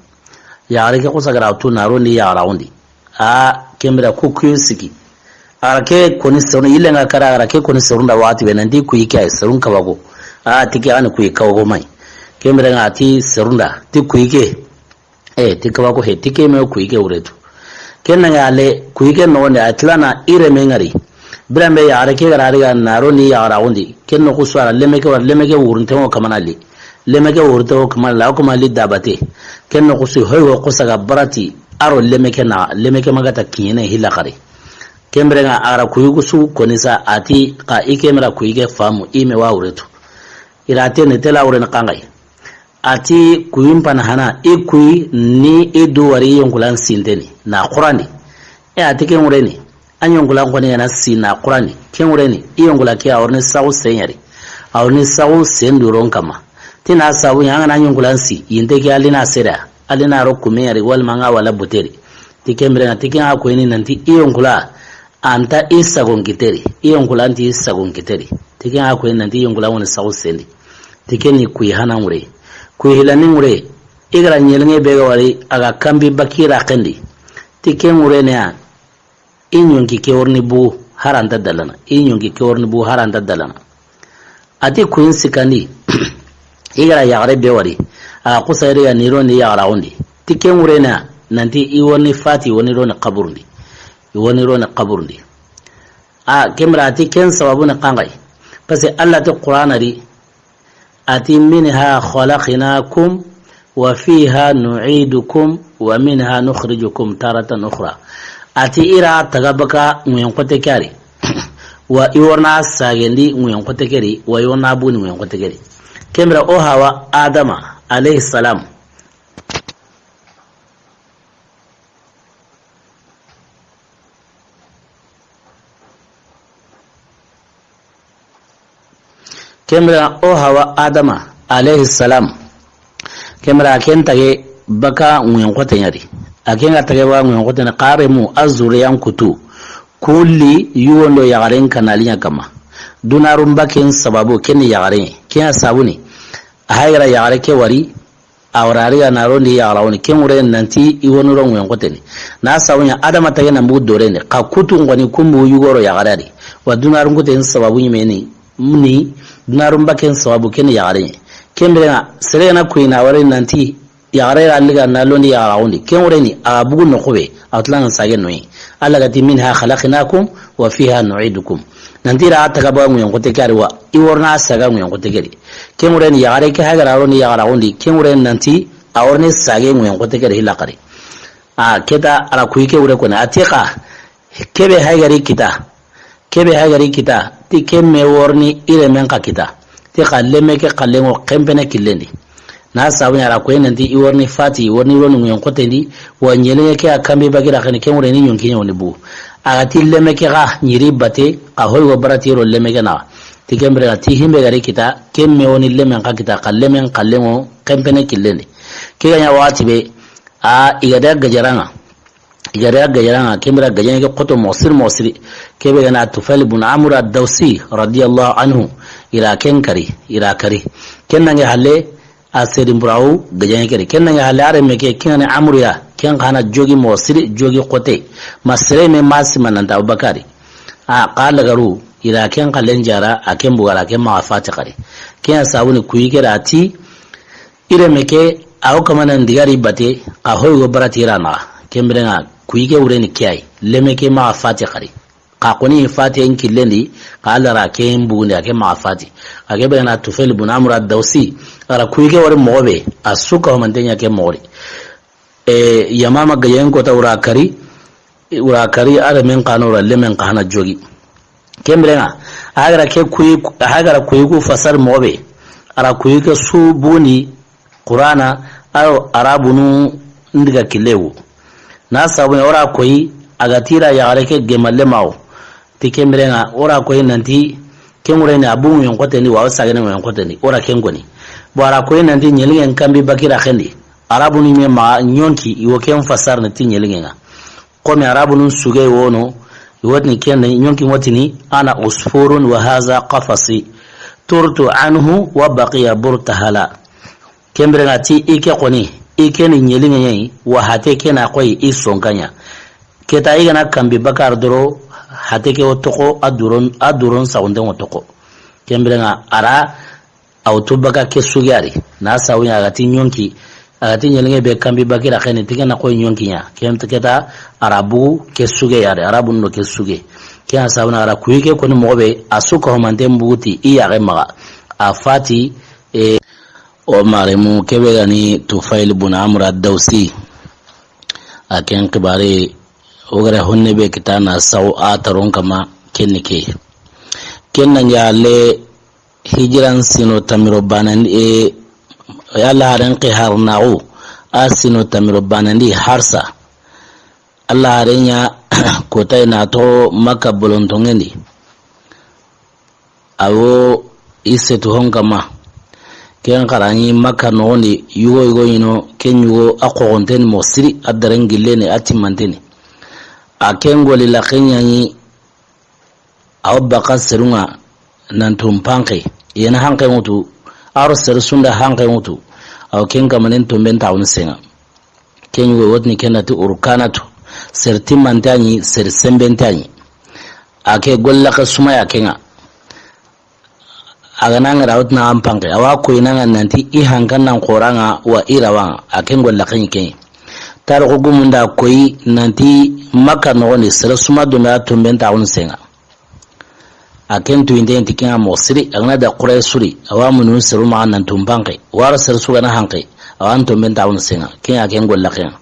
yagare ke kusagara utu na rondi iyagara undi kembira kukuyu siki arake koni serun ilenga kara arake koni serunda wati benandi kuyike ay serun kabago tiki ani kuyi kawo mai kembira ngati serunda ti kuyike ti kabago he tiki me kuyike uretu kenna ngale kuyike no ne atlana ire mengari birambe yagare ke garariga naro ni yagara undi kenno kuswara lemeke wuruntewo kamanali lemeke wuruntewo kamanala kumali dabate kenno kusu hoyo kusaga barati aro lemeke magata kinyene hilakari kembrenga ara kuyugusu konisa ati ka ikemera kuyige famu ime wa uretu irate ne tela urena kangai ati kuyimpana hana ikuyi ni eduwari yonkulan sinteni na Qur'ani ati kemureni anyongula ngone yana sina Qur'ani kemureni iyongula kia orne sawu senyari orne sawu senduron kama tina sawu yanga na anyongula nsi yindeke alina sera alina rokumeri wal manga wala buteri tikembrena tikinga kweni nanti iyongula anta isagon kiteri iyongula anti isagon kiteri tikinga kweni nanti iyongula wona sawu sendi tikeni kuyihana ngure kuyihilani ngure igara nyelenge bega wari aga kambi bakira kendi tikengure ne inyongi ke orni bu haranta dalana inyongi ke orni bu haranta dalana ati kuin sikani igara yagare bewari kusayri ya niro ni yagara undi tiken urena nanti iwoni fati woni ro na qaburndi iwoni ro na qaburndi kemra ati ken sababu na kangai pase Allah ta Qur'ana ri ati minha khalaqnakum wa fiha nu'idukum wa minha nukhrijukum taratan ukhra ati ira tagabaka nguyen kote kari wa iworna sagendi nguyen kote kari wa iworna buni nguyen kote kari kemra o hawa Adama alayhi salam kemra o hawa Adama alayhi salam kemra kentage baka nguyen kote nyari akenga tagewa ngote na qaremu azuriyan kutu kulli yuwondo yagaren kanalinya kama dunarum baken sababu ken yagaren ken sabuni hayra yagare ke wari awrariya narondi yagarawni ken ure nanti iwonuro ngote ni na sawunya Adama tage na mbu dore ne ka kutu ngoni kumbu yugoro yagarari wa dunarum kuten sababu yimeni mni dunarum baken sababu ken yagaren kembena serena kuina wari nanti yagare alliga naloni yarawndi kenwreni abugu nokobe atlan sagen noyi allagati minha khalaqnakum wa fiha nu'idukum nandira atagaba nguyen kote kari wa iworna saga nguyen kote kari kenwreni yagare ke hagararoni yarawndi kenwreni nanti aworne sage nguyen kote kari hilakari keta ala kuike ure kona atika kebe hagari kita ti kemme worni ile menka kita ti kallemeke kallengo kempene killendi na sabu yara ko nanti iworni fati worni ronu ngon kotendi wa nyele ke akambe bagira kan ke mure ni nyonki nyoni bu agati lemeke ga nyiri bate a hoy go barati ro lemeke na tikembre ati himbe gari kita kemme woni lemen ka kita kallemen kallemo kempene killendi ke ganya wati be igada gajaranga kemra gajane ke qoto mosiri ke be gana Tufail ibn Amr ad-Dawsi radiyallahu anhu ira kari kenna halle asirin burawu gajane kere kenna ya halare meke kinane amruya ken kana jogi mo siri jogi kote masre me masima nan da Abubakari qala garu ila ken kalen jara aken bugara ken ma fati kare ken sabuni kuyi ati ire meke aw kamana ndigari bate ka hoyo barati rana kembrenga kuyi ureni kiyai lemeke ma fati kare ka koni fati en killendi ka alara ken bugunde ake ma fati ake bena Tufail ibn Amr ad-Dawsi ara kuyi wore mobe asuka mantenya ke mori yamama gayen ko ta urakari ara men kanora lemen kana jogi kembrenga agara kuyi ku fasar mobe ara kuyi ke su buni qur'ana aro arabunu ndiga kilewu na sabu ora koyi agatira ya gareke gemalle mawo tikembrenga ora koyi nanti kengure ni abumu yonkote ni wa sagene yonkote ni ora kengoni bara koyi nanti nyelingen kambi bakira khendi arabunu me ma nyonki iwo ken fasar na tinyelinga komi arabunu suge wono iwatni ken nyonki watini ana usfurun wa hadha qafasi turtu anhu wa baqiya burtahala kembrenga ti ike koni ike ni nyelinga yi wa hate kena koyi isonkanya keta igana kambi bakar doro hate ke otoko aduron saunde otoko kembrenga ara autobaka ke sugari na sawunya agati nyonki agati nyelinga be kambi bakira khani tigana koyi nyonkinya kemta arabu ke suge yare arabu no ke suge kya sawuna ara kuyike koni mobe asuka homante mbuti iya remaga afati o maremu kebe gani Tufail ibn Amr ad-Dawsi aken kibare ogare honne be kitana saw ataron kama kennike kenna yalle hijran sino tamiro banan yalla haran qiharna'u asino tamiro banandi harsa Allah harenya kotay na to maka bolontongendi awo isetu honkama ken karani maka noni yugo yino ken yugo akonten mosiri adaren gillene atimanteni akengo lila kenyani aw baka serunga nantum panke yana hanke mutu aro sersunda hanke mutu aw ken kamanen tumben taun senga ken yugo wotni kenati urkanatu sertimantani sersembentani ake golla ka sumaya kenga agananga rawtna ampange awa ko inanga nanti I hankan nan qoranga wa irawa aken golla kan ken tar ko gumunda koyi nanti maka no ni sera suma do na tumbenta on senga aken tu inde tikin amosiri agna da quraysuri awa munun seruma nan tumpange war ser suga na hanke awan tumbenta on senga ken aken golla kan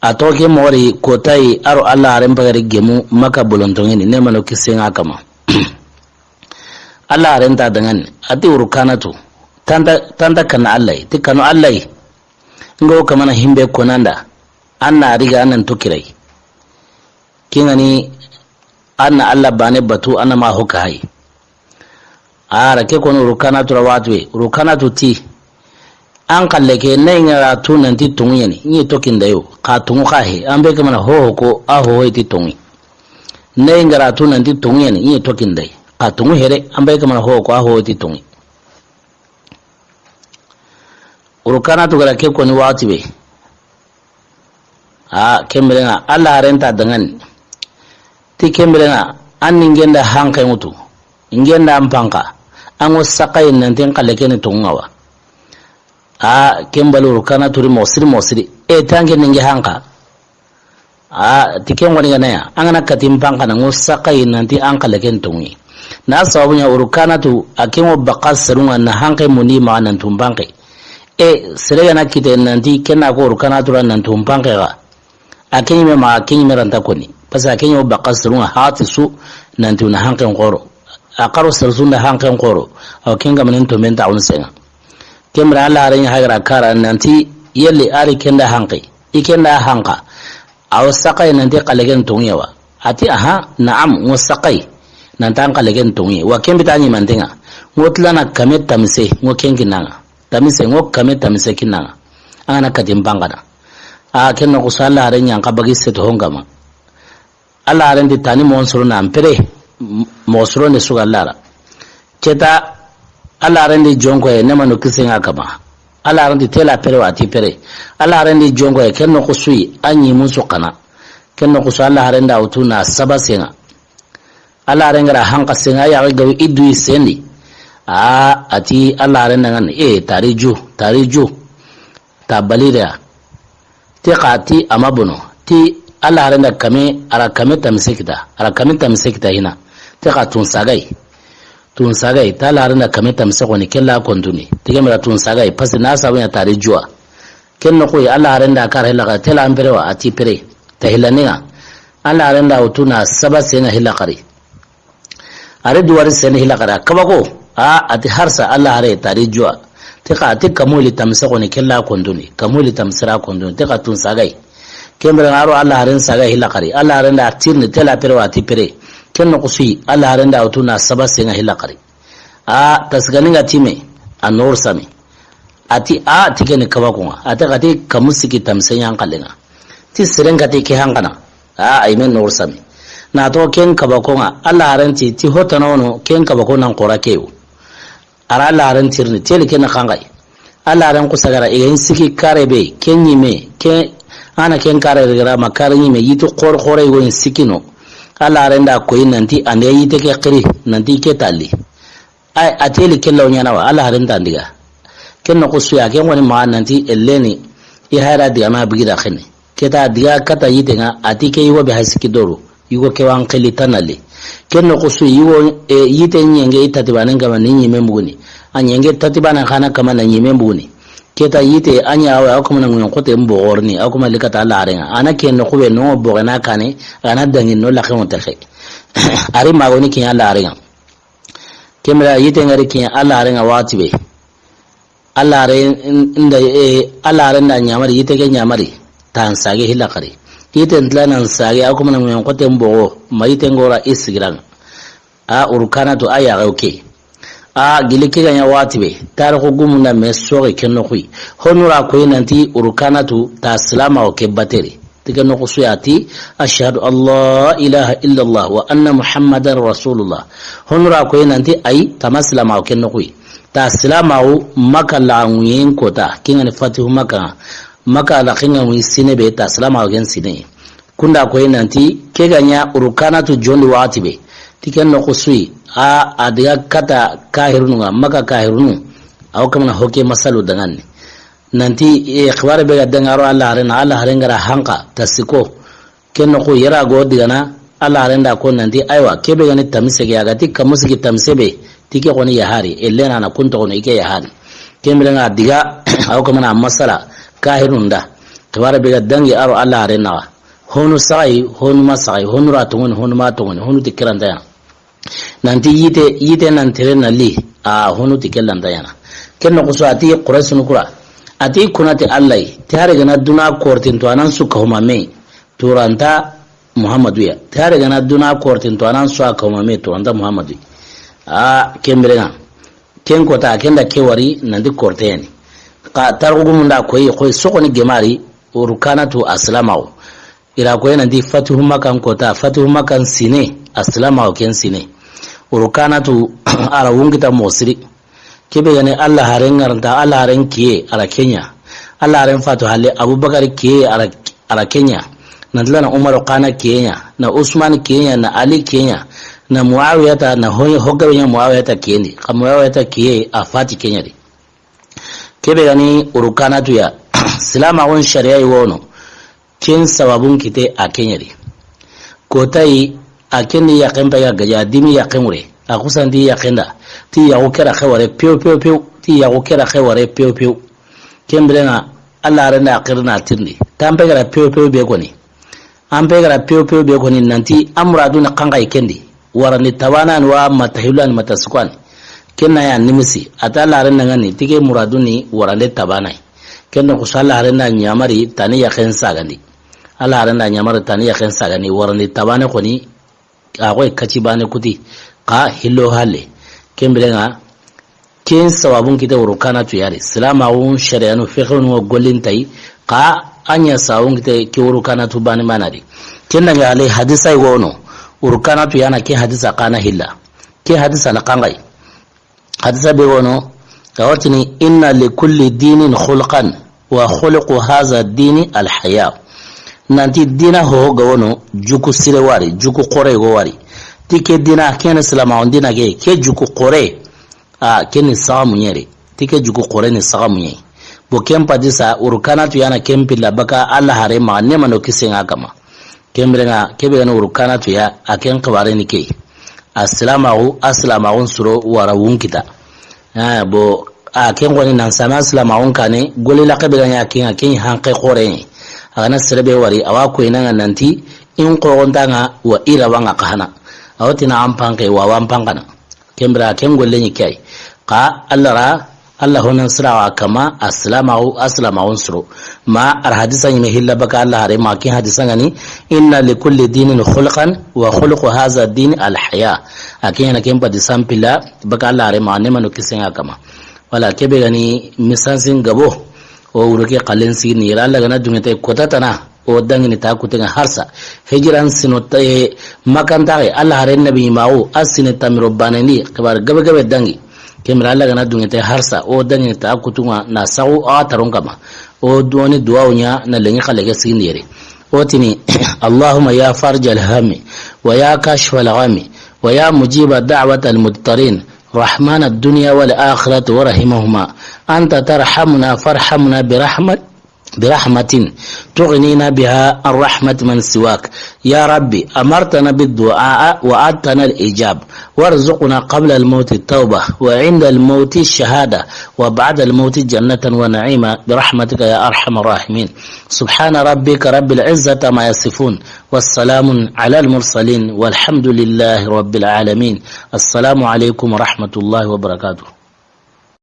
atoke mori kotai aro Allah aren bagari gemu maka bolontongeni ne mano kisenga kama Allah aren ta dangan ati urukanatu tanda kana Allah ti kanu Allah ngo kamana himbe konanda anna riga anan tukirai kingani anna Allah bane batu anna ma hoka hai ara ke kono urukanatu rawatwe urukanatu ti an kalleke ne ngara tunan ti tungiyani ni tokin da yo ka tungu ka he an be kamana ho ko a ho ti tungi ne ngara tunan ti tungiyani ni tokin dai ka tungu here an be kamana ho ko a ho ti tungi urukana to gara ke ko ni wati be kembelenga Allah renta dangan ti kembelenga an ningenda hankai mutu ingenda ampanka an wasakai nan tin kalleke ni tungawa kembaluru kana turi mosiri tanke ninge hanka tiken wani ganaya angana katim panka na ngusakai nanti anka leken tungi na sababunya urukana tu akemo bakas serunga na hanka muni ma nan tumpanke serega na kite nanti kena ko urukana tura nan tumpanke ga akenyi me ma akenyi me ranta koni pasa akenyi bakas serunga hati su nanti una hanka ngoro akaro sersu na hanka ngoro akenga manen tumenta unsenga kemra Allah ran hagra kara nanti yelli ari kenda hanqi ikenda hanqa aw saqay nanti qalegen tunyewa ati na'am wasaqay nantan qalegen tunye wa kembitani mantenga ngotlana kamet tamise ngokenginanga tamise kamet tamise kinanga ana katimpangana kenno kusalla ran yanka bagi seto hongama Allah ran ditani monsuru na ampere mosuro ne sugallara ceta Allah rende jonko e nemano kisenga kama Allah arandi tela pere wati pere Allah arandi jongo e kenno kusui anyi musu kana kenno kusu Allah aranda utuna sabasenga Allah arengara hanka senga ya ga idui sendi ati Allah aranda ngan tariju tabalira ti qati amabuno ti Allah aranda kame ara kame tamsekita hina ti qatun sagai ta la aranda kame tamseko ni kella kontuni ti kemera tun sagai pas na sabanya tarijua kenno ko Allah aranda kar hela tela ampere wa ati pere ta hilaniga Allah aranda utuna sabasenga hila qari are duwari sen hila qara kabako ati harsa Allah are tarijua tika kamuli tamsako ni kella konduni kamuli tamsira konduni tika tun sagai kembere ngaro Allah haren sagai hila qari Allah haren da tirni tela pere wati pere kenno kusi Allah haren da utuna sabase nga hila qari tasganinga time anor sami ati tikene kabakunga ati kamusiki tamsenya ankalenga ti sirenga ti ke hangana aimen nor sami na to ken kabakunga Allah haren ti hotanono ken kabakona qorakeu ara laran tirni tele ken kangai alaran kusagara igen siki karebe kenyime ke ana ken kare gara makarni me yitu khore go sikino alaran da ko nanti ande yite ke qiri nanti ke tali ay atele ken lawnya nawa alaran tandiga ken no kusuya ken woni ma nanti elleni ihara diga ma bigida khini keta diga kata yite nga atike yiwo be hasiki doro yugo ke wan qili tanali kenno kusu yiwo yite nyenge itatibana ngama ninyi membuni anyenge tatibana khana kama na nyime mbuni keta yite anya awa akuma ngun kote mbogorni akuma likata la arenga ana kenno kube no bogena kane ana dangi no la khon takhe ari magoni kin ala arenga kemra yite ngari kin ala arenga watibe ala are inda ala arenga nyamari yite ke nyamari tan sage hilakari yite ndlana sage akuma ngun kote mbogo mayite ngora isigiran urukana to aya okay gilike ganya watibe tare ko gumuna me sore kenno khui honura ko nanti urukana tu ta salama o ke bateri tiga no kusuyati ashhadu allah ilaha illa allah wa anna muhammadar rasulullah honura ko nanti ai tamaslama o kenno khui ta salama o makala nguyen kota kinga fatihu maka la kinga wi sinebe ta salama o gen sine kunda ko nanti ke ganya urukana tu jondi watibe tiken no kusui adiga kata kahirunga maka kahirunu aw kamna hoke masalu dangan nanti ikhbar be gadangaro Allah harengara hanka tasiko ken no ko yara go digana Allah harenda ko nanti aywa kebe gani tamise ga gati kamusiki tamsebe tike ko ni yahari elena na kunto ko ike yahari kembe nga diga aw kamna masala kahirunda ikhbar be gadangi aro Allah harena honu sai honu masai honu ratungun honu matungun honu tikiranda ya nanti yite nan tere nali honu tikelanda yana kenno kuso ati quraysun kura ati kunati allai tare gana duna kortin to anan su kahuma me turanta muhammadu ya tare gana duna kortin to anan su kahuma me turanta muhammadu kembrenga ken kota kenda kewari nandi korteni ka tarugumunda koy sokoni gemari urukana to aslamao ila ko nandi fatihu makan kota fatihu makan sine aslama o ken sine urukana tu ara wungita mosiri kebe gane Allah haren garanta Allah haren kiye ara Kenya Allah haren fatu halle Abubakar kiye ara Kenya na dilana Umar kana Kenya na Usman Kenya na Ali Kenya na Muawiya ta na hogabe Muawiya ta kiye kam Muawiya ta kiye a fati Kenya de kebe gane urukana tu ya silama won sharia wono ken sababun kite a Kenya de kotai akendi ya kemba ya gaja dimi ya kemure akusandi ya kenda ti ya ukera khaware piu ti ya ukera khaware piu kembrenga Allah renda akirna tirni tampe gara piu be goni ampe gara piu be goni nanti amraduna kanga ikendi warani tawana wa matahilan matasukwan kenna ya nimisi atala renda ngani tike muraduni warande tabana kenna kusalla renda nyamari tani ya khensa gandi Allah renda nyamari tani ya khensa gani warani tabana koni akwai kaci bane kuti ka hillo halle kembrenga ken sawabun kita urukana tu yare salama won shari'anu fiqhun wa golin tai ka anya sawun kita ke urukana tu bane manari kenna ga ale hadisa wono urukana tu yana ke hadisa kana hilla ke hadisa la kangai hadisa be wono kawatini inna likulli dinin khulqan wa khuluqu hadha ad-din al-haya nanti dina ho gawono juku sire wari juku qore go wari tike dina ken salama on dina ke juku qore ken samu nyere tike juku qore ni samu nyere bo ken padisa urkana tu yana ken pilla baka Allah hare ma ne mano kisenga kama kembrenga kebe no urkana tu ya aken kabare ni ke aslamaun suro wara wunkita bo ken woni nan sama aslamaun kane gole la kabira nya ken hanqe qore agana serbe wari awa ko ina nanti in qogontanga wa ira wanga kahana awatina ampanke wa wampangana kembra ken golle ni kai ka Allah honan sirawa kama aslamaun suru ma ar hadisan yi hilla baka Allah hare ma kin hadisan gani inna likulli dinin khulqan wa khuluqu hadha ad-din al-haya akin na ken padisan pila baka Allah hare ma ne manu kisin kama wala kebe gani misansin gabo o wuruke kalen sini Allah gana dungete kotatana o dangini ta kutenga harsa hijran sinotte makanta Allah hare nabi mawo asine tamiro banani kabar gabe dangi kemra Allah gana dungete harsa o dangini ta kutunga na sawu a taron kama o duwani duwaunya na lengi kalege sinire o tini Allahumma ya farjal hami wa ya kashfal ghami wa ya mujiba da'watal muttarin رحمن الدنيا والآخرة ورحمهما أنت ترحمنا فارحمنا برحمة تغنينا بها الرحمة من سواك يا ربي أمرتنا بالدعاء وأعدتنا الإجاب وارزقنا قبل الموت التوبة وعند الموت الشهادة وبعد الموت جنة ونعيمة برحمتك يا أرحم الراحمين سبحان ربك رب العزة ما يصفون والسلام على المرسلين والحمد لله رب العالمين السلام عليكم ورحمة الله وبركاته